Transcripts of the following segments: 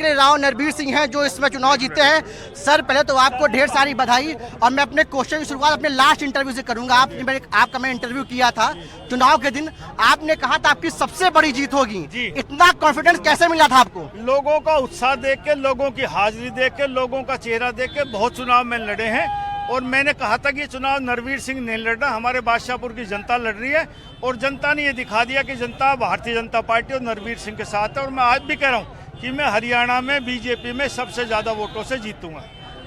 राव नरबीर सिंह हैं जो इसमें चुनाव जीते हैं। सर पहले तो आपको ढेर सारी बधाई और मैं अपने क्वेश्चन की शुरुआत अपने लास्ट इंटरव्यू से करूंगा। आपका मैं इंटरव्यू किया था चुनाव के दिन, आपने कहा था आपकी सबसे बड़ी जीत होगी। इतना कॉन्फिडेंस कैसे मिला था आपको? लोगों का उत्साह देख के, लोगों की हाजिरी देख के, लोगों का चेहरा देख के बहुत चुनाव में लड़े हैं और मैंने कहा था कि चुनाव नरबीर सिंह नहीं लड़ रहा, हमारे बादशाहपुर की जनता लड़ रही है और जनता ने ये दिखा दिया कि जनता भारतीय जनता पार्टी और नरबीर सिंह के साथ है। और मैं आज भी कह रहा हूँ कि मैं हरियाणा में बीजेपी में सबसे ज्यादा वोटों से जीतूंगा।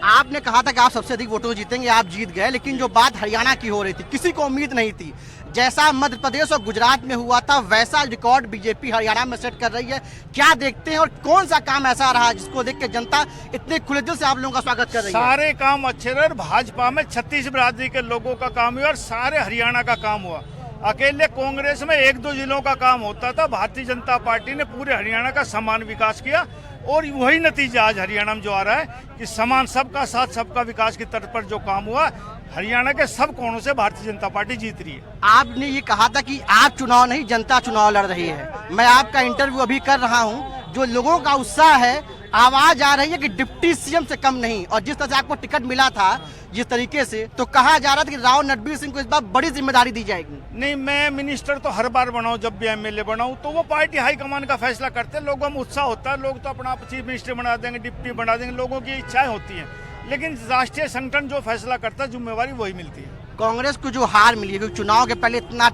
आपने कहा था कि आप सबसे अधिक वोटों से जीतेंगे, आप जीत गए, लेकिन जो बात हरियाणा की हो रही थी किसी को उम्मीद नहीं थी। जैसा मध्य प्रदेश और गुजरात में हुआ था वैसा रिकॉर्ड बीजेपी हरियाणा में सेट कर रही है। क्या देखते हैं और कौन सा काम ऐसा रहा जिसको देख के जनता इतने खुले दिल से आप लोगों का स्वागत कर रही है? सारे काम अच्छे रहे। भाजपा में 36 बिरादरी के लोगों का काम हुआ और सारे हरियाणा का काम हुआ। अकेले कांग्रेस में 1-2 जिलों का काम होता था। भारतीय जनता पार्टी ने पूरे हरियाणा का समान विकास किया और वही नतीजा आज हरियाणा में जो आ रहा है कि समान सबका साथ सबका विकास की तर्ज पर जो काम हुआ, हरियाणा के सब कोणों से भारतीय जनता पार्टी जीत रही है। आपने ये कहा था कि आप चुनाव नहीं जनता चुनाव लड़ रही है। मैं आपका इंटरव्यू अभी कर रहा हूँ, जो लोगों का उत्साह है, आवाज आ रही है कि डिप्टी सीएम से कम नहीं। और जिस तरह से आपको टिकट मिला था जिस तरीके से, तो कहा जा रहा था कि राव नरबीर सिंह को इस बार बड़ी जिम्मेदारी दी जाएगी। नहीं, मैं मिनिस्टर तो हर बार बनाऊं, जब भी एमएलए बनाऊं तो वो पार्टी हाईकमान का फैसला करते हैं। लोगों में उत्साह होता है, लोग तो अपना चीफ मिनिस्टर बना देंगे, डिप्टी बना देंगे, लोगों की इच्छाएं होती हैं, लेकिन राष्ट्रीय संगठन जो फैसला करता है जिम्मेवारी वही मिलती है। कांग्रेस को जो हार मिली है, क्योंकि चुनाव के पहले इतना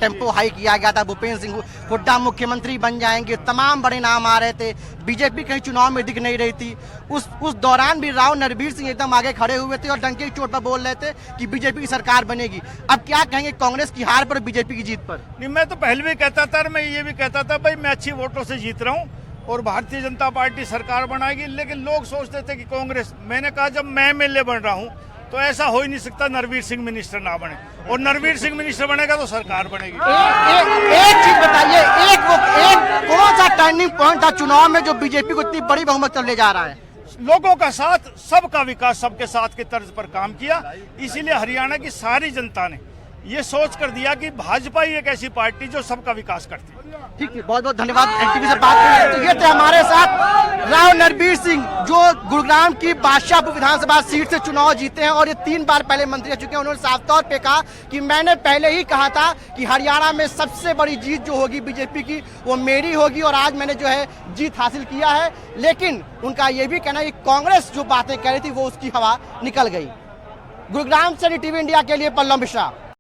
टेम्पो हाई किया गया था, भूपेंद्र सिंह हुड्डा मुख्यमंत्री बन जाएंगे, तमाम बड़े नाम आ रहे थे, बीजेपी कहीं चुनाव में दिख नहीं रही थी। उस दौरान भी राव नरबीर सिंह एकदम आगे खड़े हुए थे और डंके की चोट पर बोल रहे थे कि बीजेपी की सरकार बनेगी। अब क्या कहेंगे कांग्रेस की हार पर, बीजेपी की जीत पर? नहीं, मैं तो पहले भी कहता था, मैं ये भी कहता था भाई मैं अच्छी वोटों से जीत रहा हूँ और भारतीय जनता पार्टी सरकार बनाएगी, लेकिन लोग सोचते थे कि कांग्रेस। मैंने कहा जब मैं एमएलए बन रहा हूँ तो ऐसा हो ही नहीं सकता नरबीर सिंह मिनिस्टर ना बने, और नरबीर सिंह मिनिस्टर बनेगा तो सरकार बनेगी। एक चीज बताइए, एक कौन सा टर्निंग पॉइंट था चुनाव में जो बीजेपी को इतनी बड़ी बहुमत कर ले जा रहा है? लोगों का साथ, सबका विकास, सबके साथ के तर्ज पर काम किया। इसीलिए हरियाणा की सारी जनता ने ये सोच कर दिया कि भाजपा ही एक ऐसी पार्टी जो सबका विकास करती है। ठीक है, बहुत बहुत धन्यवाद एनटीवी से बात करने के लिए। तो ये थे हमारे साथ राव नरबीर सिंह जो गुरुग्राम की बादशाहपुर विधानसभा सीट से चुनाव जीते हैं और ये 3 बार पहले मंत्री रह चुके हैं। उन्होंने साफ तौर पे कहा कि मैंने पहले ही कहा था कि हरियाणा में सबसे बड़ी जीत जो होगी बीजेपी की वो मेरी होगी और आज मैंने जो है जीत हासिल किया है। लेकिन उनका ये भी कहना है कि कांग्रेस जो बातें कह रही थी वो उसकी हवा निकल गई। गुरुग्राम से एनटीवी इंडिया के लिए पल्लव मिश्रा।